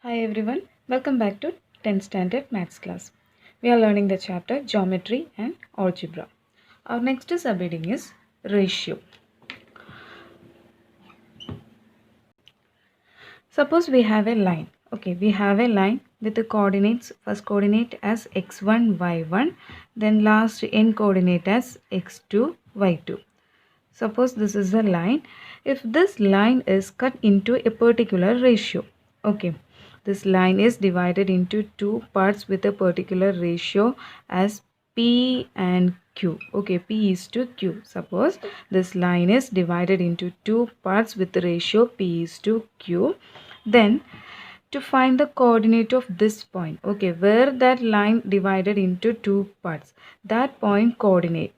Hi everyone, welcome back to 10th standard maths class. We are learning the chapter geometry and algebra. Our next subheading is ratio. Suppose we have a line. Okay, we have a line with the coordinates, first coordinate as x1, y1, then last end coordinate as x2, y2. Suppose this is a line. If this line is cut into a particular ratio, okay, this line is divided into two parts with a particular ratio as P and Q. Okay, P is to Q. Suppose this line is divided into two parts with the ratio P is to Q. Then to find the coordinate of this point, okay, where that line divided into two parts, that point coordinate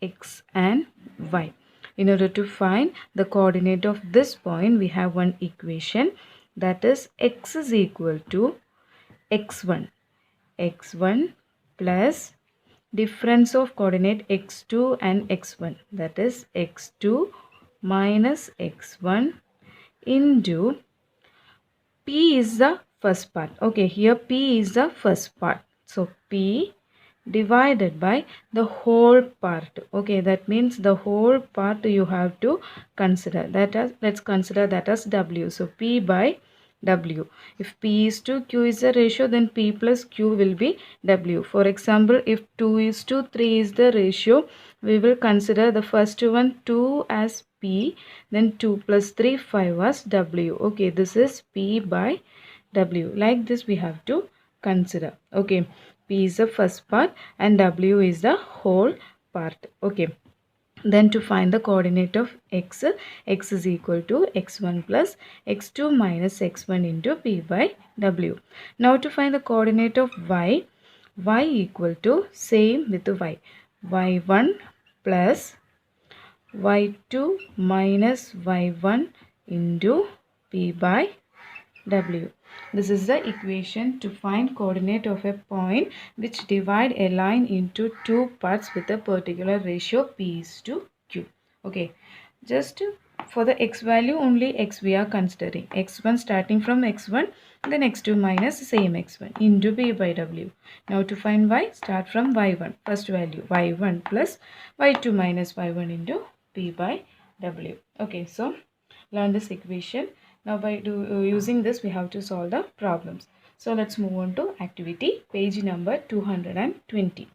x and y. In order to find the coordinate of this point, we have one equation, that is x is equal to x1 plus difference of coordinate x2 and x1, that is x2 minus x1 into P is the first part. Okay, here P is the first part. So P divided by the whole part. Okay, that means the whole part you have to consider. That as, let's consider that as W. So P by W. If P is to Q is the ratio, then P plus Q will be W. For example, if 2 is to 3 is the ratio, we will consider the first one 2 as P, then 2 plus 3 5 as W. Okay, this is P by W. Like this we have to consider. Okay, P is the first part and W is the whole part. Okay, then to find the coordinate of x is equal to x1 plus x2 minus x1 into P by W. Now to find the coordinate of y equal to same with y, y1 plus y2 minus y1 into P by W. This is the equation to find coordinate of a point which divide a line into two parts with a particular ratio P is to Q. Okay, just for the x value only x we are considering. x1 starting from x1, then x2 minus same x1 into P by W. Now to find y, start from y1, first value y1 plus y2 minus y1 into P by W. Okay, so learn this equation. Now by using this we have to solve the problems. So let's move on to activity page number 220.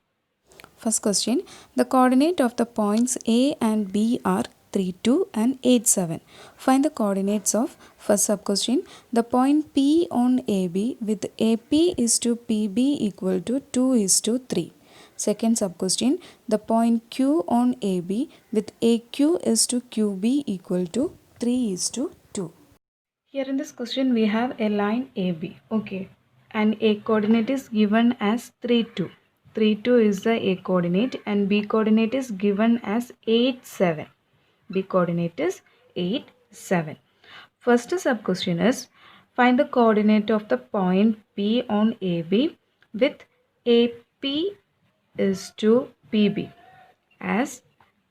First question, the coordinate of the points A and B are 3, 2 and 8, 7. Find the coordinates of first sub question, the point P on AB with AP is to PB equal to 2 is to 3. Second sub question, the point Q on AB with AQ is to QB equal to 3 is to 2. Here in this question we have a line AB, okay, and A coordinate is given as 3, 2. 3, 2 is the A coordinate and B coordinate is given as 8, 7. B coordinate is 8, 7. First sub question is find the coordinate of the point P on AB with AP is to PB as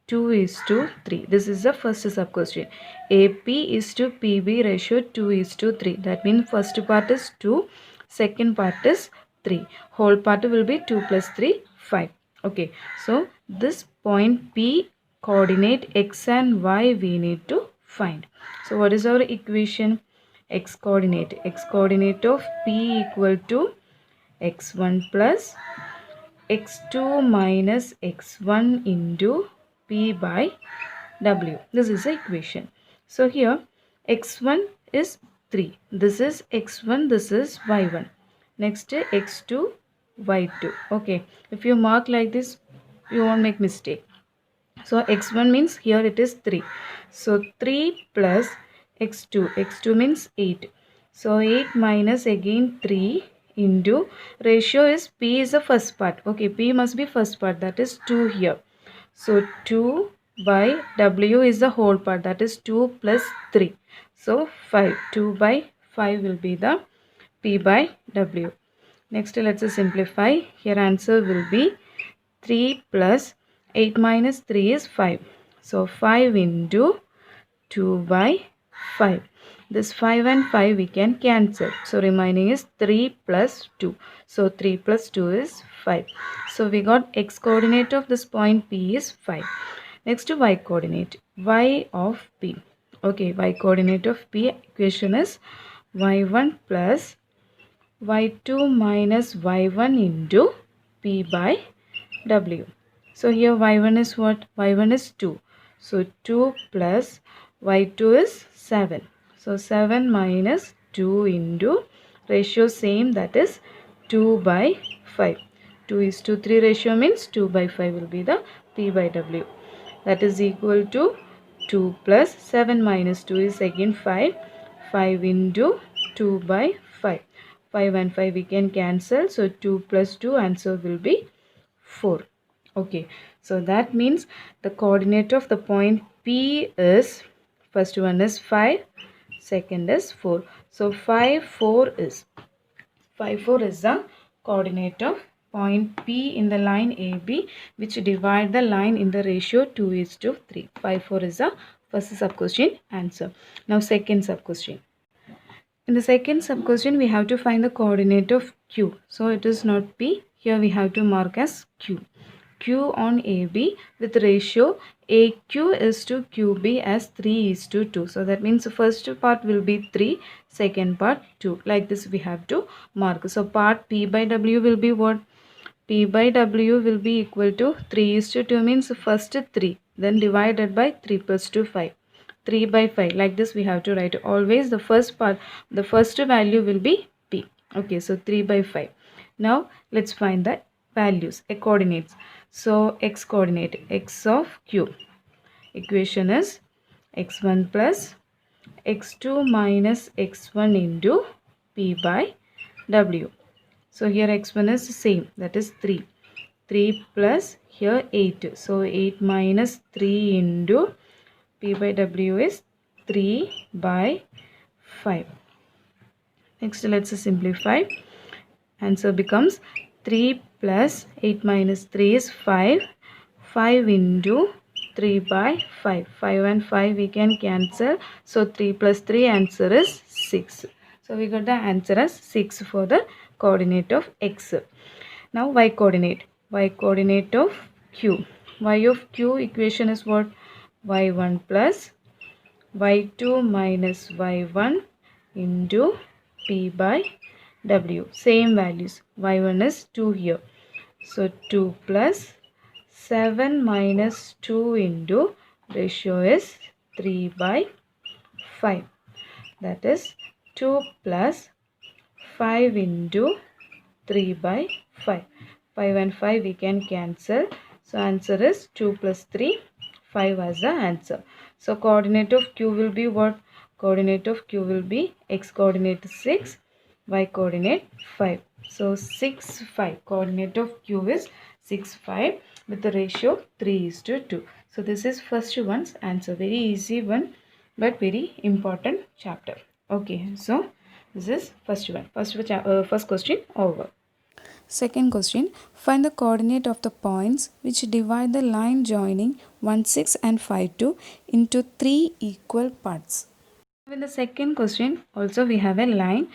2 is to 3. This is the first sub question. AP is to PB ratio 2 is to 3. That means first part is 2, second part is 3. Whole part will be 2 plus 3, 5. Okay, so this point P coordinate x and y we need to find. So what is our equation? X coordinate of P equal to x1 plus x2 minus x1 into P by W. This is the equation. So here x1 is 3. This is x1, this is y1. Next x2, y2. Okay, if you mark like this, you won't make mistake. So x1 means here it is 3. So 3 plus x2 means 8. So 8 minus again 3 into ratio is P is the first part. Okay, P must be first part, that is 2 here. So 2 by W is the whole part, that is 2 plus 3. So 5. 2 by 5 will be the P by W. Next let's simplify. Here answer will be 3 plus 8 minus 3 is 5. So 5 into 2 by 5. this 5 and 5 we can cancel. So remaining is 3 plus 2. So 3 plus 2 is 5. So we got x coordinate of this point P is 5. Next to y coordinate. Y of P. Okay, y coordinate of P equation is y1 plus y2 minus y1 into P by W. So here y1 is what? y1 is 2. So 2 plus y2 is 7. So 7 minus 2 into ratio same, that is 2 by 5. 2 is to 3 ratio means 2 by 5 will be the P by W. That is equal to 2 plus 7 minus 2 is again 5. 5 into 2 by 5. 5 and 5 we can cancel. So 2 plus 2 answer will be 4. Okay, so that means the coordinate of the point P is, first one is 5, second is 4. So 5, 4 is the coordinate of point P in the line AB, which divide the line in the ratio 2:3. 5, 4 is the first sub-question answer. Now second sub-question. In the second sub-question, we have to find the coordinate of Q. So it is not P. Here we have to mark as Q. Q on AB with ratio AQ is to QB as 3:2. So that means the first part will be 3, second part 2. Like this we have to mark. So part P by W will be what? P by W will be equal to 3:2 means first 3, then divided by 3 plus 2, 5. 3 by 5, like this we have to write. Always the first part, the first value will be P. Okay, so 3 by 5. Now let's find the values, coordinates. So x coordinate, x of Q. Equation is x1 plus x2 minus x1 into P by W. So here x1 is the same, that is 3. 3 plus here 8. So 8 minus 3 into P by W is 3 by 5. Next let's simplify. Answer becomes 3 plus 8 minus 3 is 5. 5 into 3 by 5. 5 and 5 we can cancel. So 3 plus 3 answer is 6. So we got the answer as 6 for the coordinate of x. Now y coordinate. Y coordinate of Q. Y of Q equation is what? Y1 plus y2 minus y1 into P by W. Same values. Y1 is 2 here. So 2 plus 7 minus 2 into ratio is 3 by 5. That is 2 plus 5 into 3 by 5. 5 and 5 we can cancel. So answer is 2 plus 3, 5 as the answer. So coordinate of Q will be what? Coordinate of Q will be x coordinate 6, y coordinate 5. So 6, 5. Coordinate of Q is 6, 5 with the ratio 3:2. So this is first one's answer. Very easy one but very important chapter. Okay, so this is first one. First question over. Second question, find the coordinate of the points which divide the line joining 1, 6 and 5, 2 into 3 equal parts. In the second question also we have a line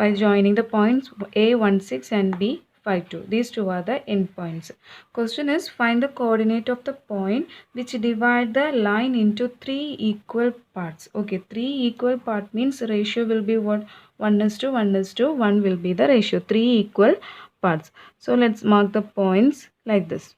by joining the points A16 and B52. These two are the endpoints. Question is find the coordinate of the point which divide the line into 3 equal parts. Okay, 3 equal part means ratio will be what? 1:1:1 will be the ratio. 3 equal parts. So let's mark the points like this.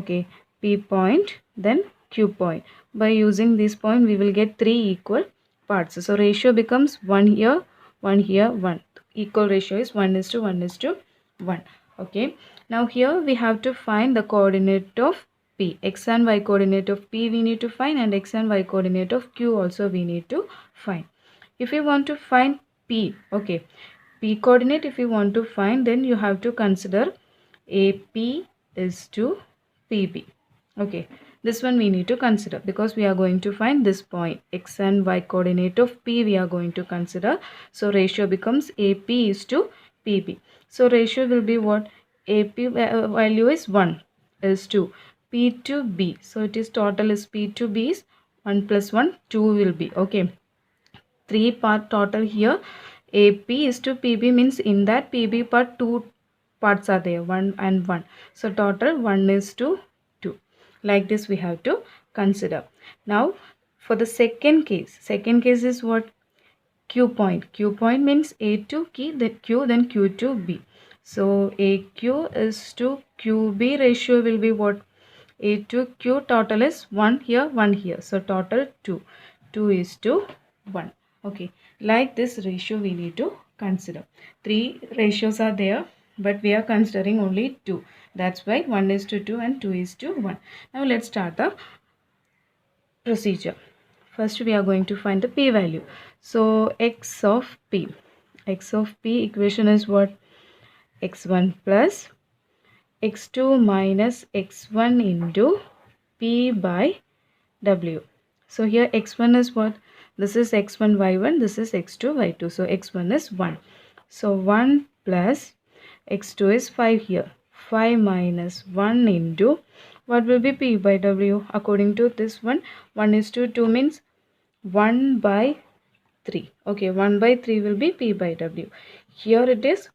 Okay, P point then Q point. By using this point we will get 3 equal parts. So ratio becomes 1 here, 1 here, 1. Equal ratio is 1:1:1. Okay. Now here we have to find the coordinate of P. X and Y coordinate of P we need to find, and X and Y coordinate of Q also we need to find. If you want to find P, okay, P coordinate if you want to find, then you have to consider AP is to PB. Okay, this one we need to consider because we are going to find this point. X and Y coordinate of P we are going to consider. So ratio becomes AP is to PB. So ratio will be what? AP value is 1 is to P to B. So it is total is P to B is 1 plus 1, 2 will be. Okay. 3 part total here. AP is to PB means in that PB part 2 parts are there, 1 and 1. So total 1 is to 2. Like this we have to consider. Now for the second case is what? Q point. Q point means A to Q, then Q to B. So AQ is to QB ratio will be what? A to Q total is 1 here, 1 here. So total 2. 2 is to 1. Okay. Like this ratio we need to consider. 3 ratios are there, but we are considering only 2. That's why 1 is to 2 and 2 is to 1. Now let's start the procedure. First we are going to find the p value. So x of p equation is what? X1 plus x2 minus x1 into p by w. So here x1 is what? This is x1 y1, this is x2 y2. So x1 is 1. So 1 plus x2 is 5 here. 5 minus 1 into what will be p by w? According to this one, 1 is to 2 means 1 by 3. Okay, 1 by 3 will be p by w. Here it is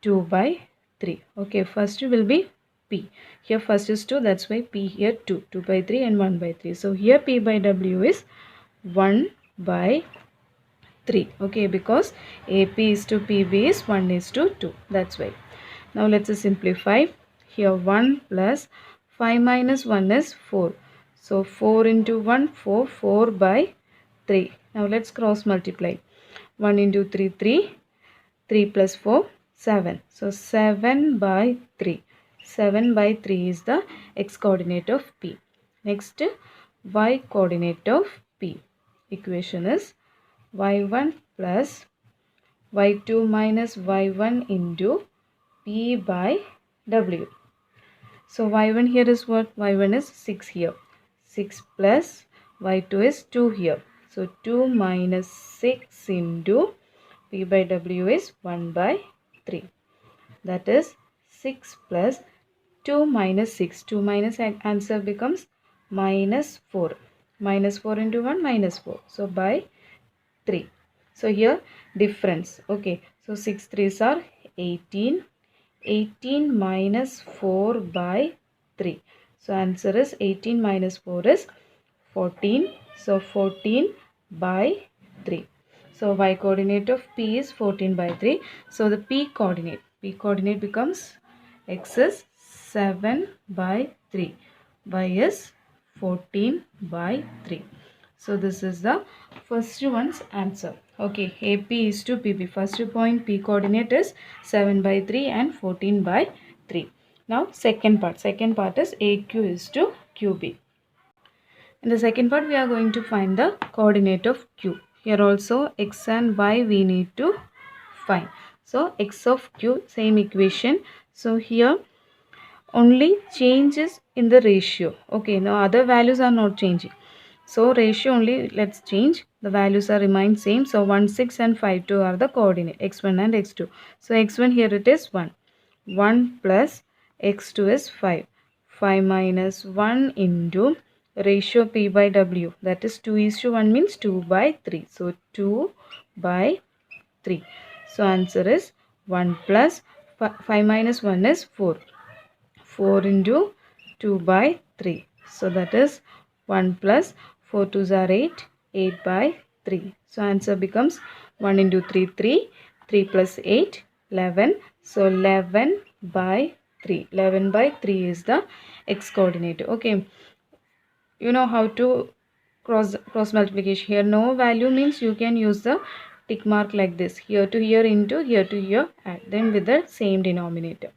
2 by 3. Okay, first will be p. Here first is 2, that's why p here 2. 2 by 3 and 1 by 3. So here p by w is 1 by 3. Okay, because AP is to PB is 1 is to 2. That's why. Now let's simplify. Here 1 plus 5 minus 1 is 4. So 4 into 1, 4. 4 by 3. Now let's cross multiply. 1 into 3, 3. 3 plus 4, 7. So 7 by 3. 7 by 3 is the x coordinate of P. Next, y coordinate of P. Equation is y1 plus y2 minus y1 into p by w. So y1 here is what? Y1 is 6 here. 6 plus y2 is 2 here. So 2 minus 6 into p by w is 1 by 3. That is 6 plus 2 minus 6. 2 minus answer becomes minus 4. Minus 4 into 1 minus 4. So by 3. So here difference. Okay. So 6 3s are 18. 18 minus 4 by 3. So answer is 18 minus 4 is 14. So 14 by 3. So y coordinate of P is 14 by 3. So the P coordinate becomes x is 7 by 3. Y is 14 by 3. So this is the first one's answer. Okay, AP is to PB. First point P coordinate is 7 by 3 and 14 by 3. Now second part. Second part is AQ is to QB. In the second part we are going to find the coordinate of Q. Here also x and y we need to find. So x of Q, same equation. So here only changes in the ratio. Okay, now other values are not changing. So ratio only let's change. The values are remain same. So 1 6 and 5 2 are the coordinate x1 and x2. So x1 here it is 1. 1 plus x2 is 5. 5 minus 1 into ratio p by w, that is 2 is to 1 means 2 by 3. So 2 by 3. So answer is 1 plus 5 minus 1 is 4. 4 into 2 by 3. So that is 1 plus 4 2s are 8. 8 by 3. So answer becomes 1 into 3 3. 3 plus 8 11. So 11 by 3. 11 by 3 is the x coordinate. Okay. You know how to cross multiplication. Here no value means you can use the tick mark like this. Here to here into here to here, add them with the same denominator.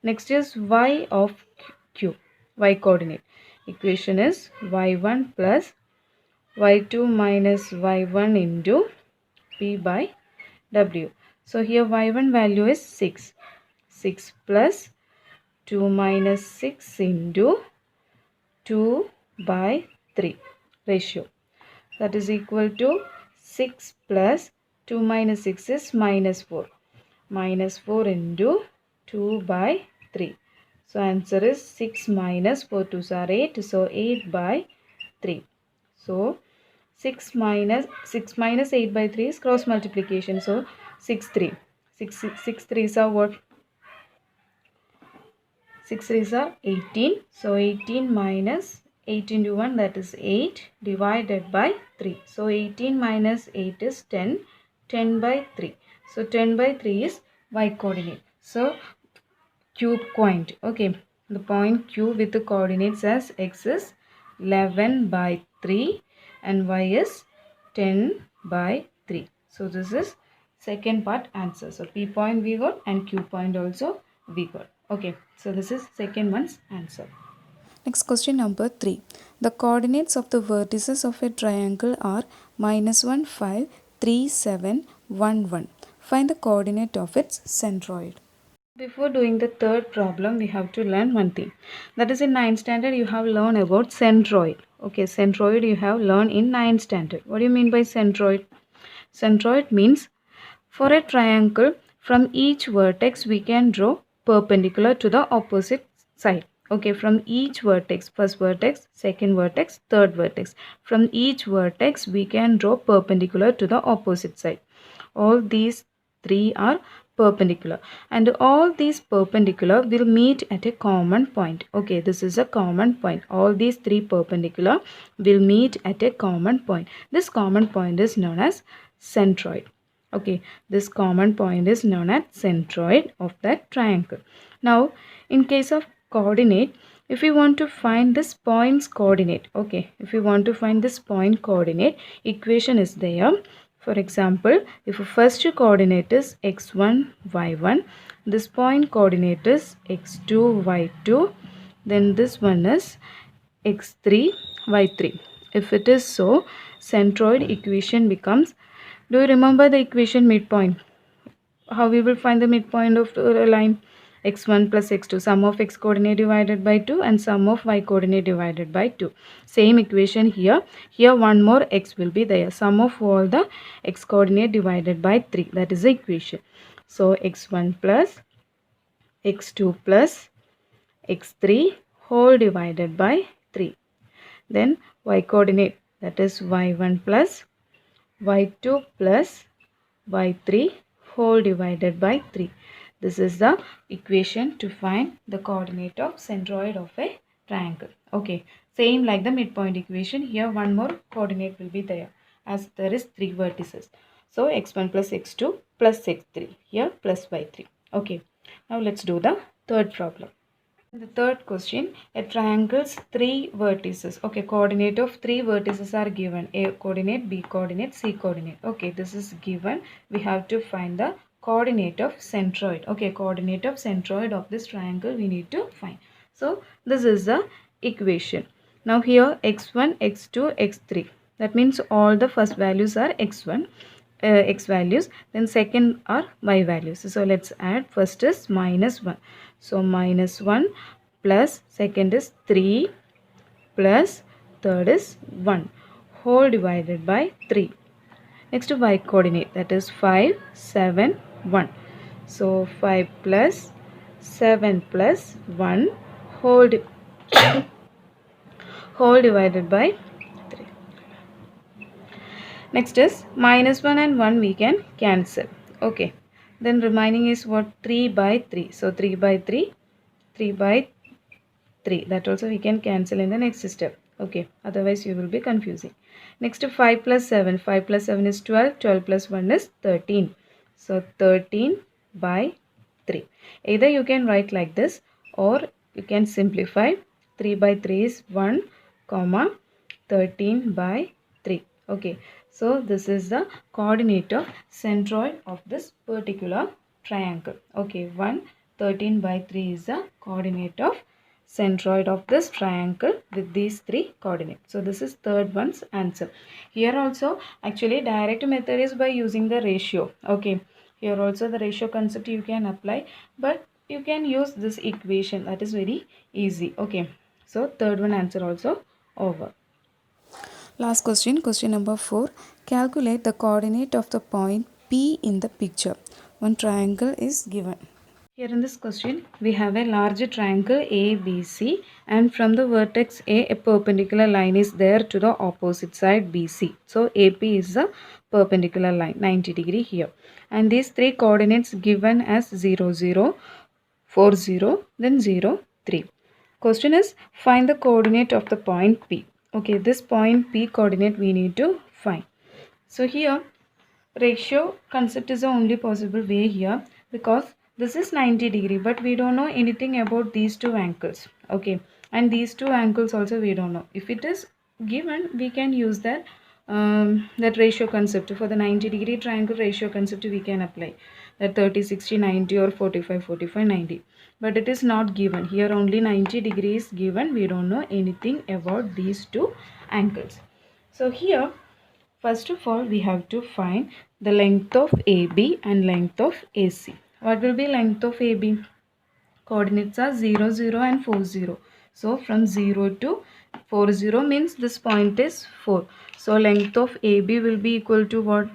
Next is y of Q. Y coordinate. Equation is y1 plus y2 minus y1 into p by w. So here y1 value is 6. 6 plus 2 minus 6 into 2 by 3 ratio. That is equal to 6 plus 2 minus 6 is minus 4. Minus 4 into 2 by 3. So answer is 6 minus 4 2s are 8. So 8 by 3. So 6 minus 8 by 3 is cross multiplication. So 6 3. 6 3s are what? 6 3s are 18. So 18 minus 8 into 1, that is 8 divided by 3. So 18 minus 8 is 10. 10 by 3. So 10 by 3 is y coordinate. So Q point. Okay. The point Q with the coordinates as x is 11 by 3 and y is 10 by 3. So this is second part answer. So P point we got and Q point also we got. Okay. So this is second one's answer. Next question number 3. The coordinates of the vertices of a triangle are -1, 5, 3, 7, 1, 1. Find the coordinate of its centroid. Before doing the third problem, we have to learn one thing. That is in 9th standard, you have learned about centroid. Okay, centroid you have learned in 9th standard. What do you mean by centroid? Centroid means for a triangle, from each vertex we can draw perpendicular to the opposite side. Okay, from each vertex, first vertex, second vertex, third vertex. From each vertex we can draw perpendicular to the opposite side. All these three are perpendicular and all these perpendicular will meet at a common point. Okay, this is a common point. All these three perpendicular will meet at a common point. This common point is known as centroid. Okay, this common point is known as centroid of that triangle. Now, in case of coordinate, if we want to find this point's coordinate, okay, if we want to find this point coordinate, equation is there. For example, if first coordinate is x1, y1, this point coordinate is x2, y2, then this one is x3, y3. If it is so, centroid equation becomes, do you remember the equation midpoint? How we will find the midpoint of the line? X1 plus x2, sum of x coordinate divided by 2 and sum of y coordinate divided by 2. Same equation here. Here one more x will be there. Sum of all the x coordinate divided by 3. That is the equation. So x1 plus x2 plus x3 whole divided by 3. Then y coordinate, that is y1 plus y2 plus y3 whole divided by 3. This is the equation to find the coordinate of centroid of a triangle. Okay, same like the midpoint equation. Here one more coordinate will be there as there is 3 vertices. So x1 plus x2 plus x3. Here plus y3. Okay, now let's do the third problem. The third question, a triangle's 3 vertices. Okay, coordinate of 3 vertices are given. A coordinate, B coordinate, C coordinate. Okay, this is given. We have to find the coordinate of centroid. Okay, coordinate of centroid of this triangle we need to find. So this is the equation. Now here x1, x2, x3. That means all the first values are x1, x values. Then second are y values. So let's add. First is -1. So minus 1 plus second is 3 plus third is 1 whole divided by 3. Next to y coordinate, that is 5, 7, 1. So 5 plus 7 plus 1 whole, whole divided by 3. Next is minus 1 and 1 we can cancel. Okay. Then remaining is what? 3 by 3. So 3 by 3, 3 by 3. That also we can cancel in the next step. Okay. Otherwise you will be confusing. Next to 5 plus 7. 5 plus 7 is 12. 12 plus 1 is 13. So 13 by 3. Either you can write like this or you can simplify. 3 by 3 is 1, comma 13 by 3. Okay. So this is the coordinate of centroid of this particular triangle. Okay, 1, 13 by 3 is the coordinate of centroid of this triangle with these 3 coordinates. So this is third one's answer. Here also actually direct method is by using the ratio. Okay, here also the ratio concept you can apply, but you can use this equation. That is very easy. Okay, so third one answer also over. Last question, question number 4. Calculate the coordinate of the point P in the picture. One triangle is given. Here in this question, we have a large triangle ABC, and from the vertex A, a perpendicular line is there to the opposite side BC. So AP is a perpendicular line, 90 degree here. And these three coordinates given as 0, 0, 4, 0, then 0, 3. Question is, find the coordinate of the point P. Okay, this point P coordinate we need to find. So here, ratio concept is the only possible way here, because this is 90 degree, but we don't know anything about these two angles. Okay, and these two angles also we don't know. If it is given, we can use that ratio concept. For the 90 degree triangle ratio concept we can apply that 30 60 90 or 45 45 90, but it is not given here. Only 90 degrees given. We don't know anything about these two angles. So here, first of all, we have to find the length of AB and length of AC. What will be length of AB? Coordinates are 0, 0 and 4, 0. So from 0 to 4, 0 means this point is 4. So length of AB will be equal to what?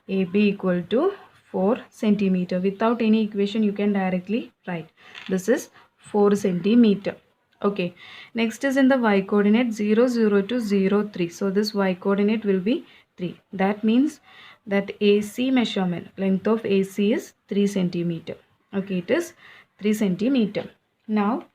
AB equal to 4 centimeter. Without any equation, you can directly write. This is 4 centimeter. Okay. Next is in the y coordinate 0, 0 to 0, 3. So this y coordinate will be 3. That means that AC measurement, length of AC is 3 centimeter. Okay, it is 3 centimeter. Now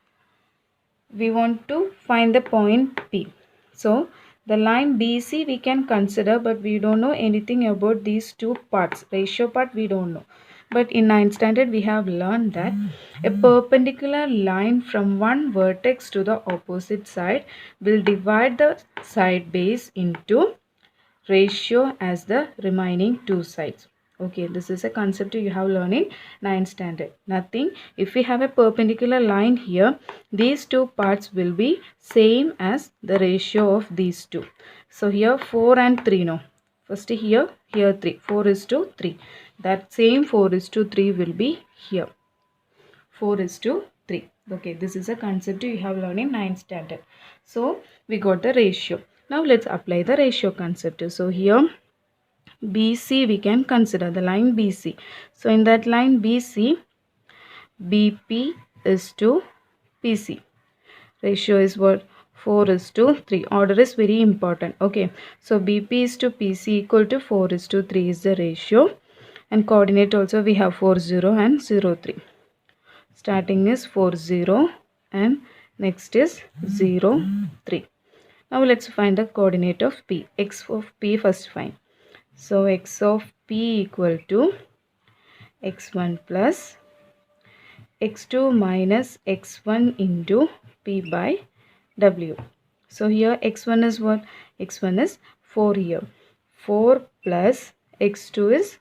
we want to find the point P. So the line BC we can consider, but we don't know anything about these two parts. Ratio part we don't know. But in 9th standard we have learned that a perpendicular line from one vertex to the opposite side will divide the side base into ratio as the remaining two sides. Okay, this is a concept you have learned in 9th standard. Nothing. If we have a perpendicular line here, these two parts will be same as the ratio of these two. So here 4 and 3 no. First here 3. 4 is to 3. That same 4 is to 3 will be here. 4 is to 3. Okay, this is a concept you have learned in 9th standard. So we got the ratio. Now let's apply the ratio concept. So here BC we can consider the line BC. So in that line BC, BP is to PC. Ratio is what? 4 is to 3. Order is very important. Okay, so BP is to PC equal to 4 is to 3 is the ratio. And coordinate also we have 4, 0 and 0, 3. Starting is 4, 0 and next is 0, 3. Now let's find the coordinate of P. X of P first find. So x of P equal to x1 plus x2 minus x1 into P by W. So here x1 is what? X1 is 4 here. 4 plus x2 is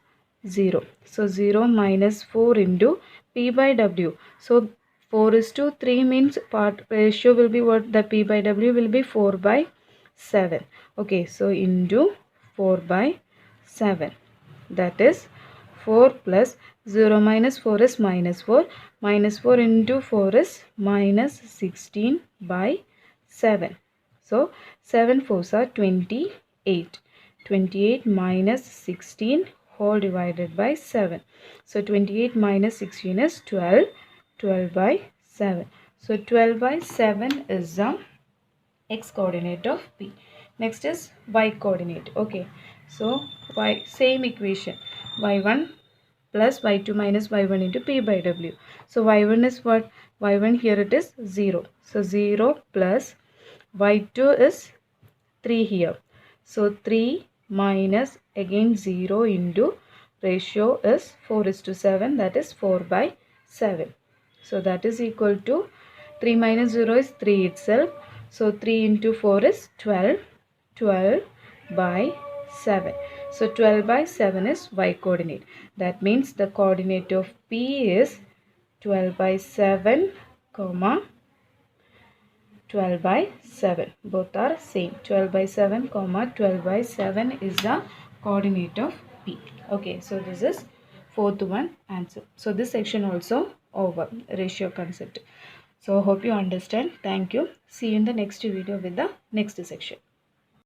0. So 0 minus 4 into P by W. So 4 is to 3 means part ratio will be what? The P by W will be 4 by 7. Okay, so into 4 by 7. That is 4 plus 0 minus 4 is minus 4. Minus 4 into 4 is minus 16 by 7. So 7 4s are 28. 28 minus 16 whole divided by 7. So 28 minus 16 is 12. 12 by 7. So 12 by 7 is the x coordinate of P. Next is y coordinate. Okay, so y, same equation, y1 plus y2 minus y1 into P by W. So y1 is what? Y1 here it is 0. So 0 plus y2 is 3 here. So 3 minus again 0 into ratio is 4 is to 7, that is 4 by 7. So that is equal to 3 minus 0 is 3 itself. So 3 into 4 is 12. 12 by 7. So 12 by 7 is y coordinate. That means the coordinate of P is 12 by 7, comma 12 by 7. Both are same. 12 by 7, comma 12 by 7 is the coordinate of P. Okay, so this is fourth one answer. So this section also over, ratio concept. So hope you understand. Thank you. See you in the next video with the next section.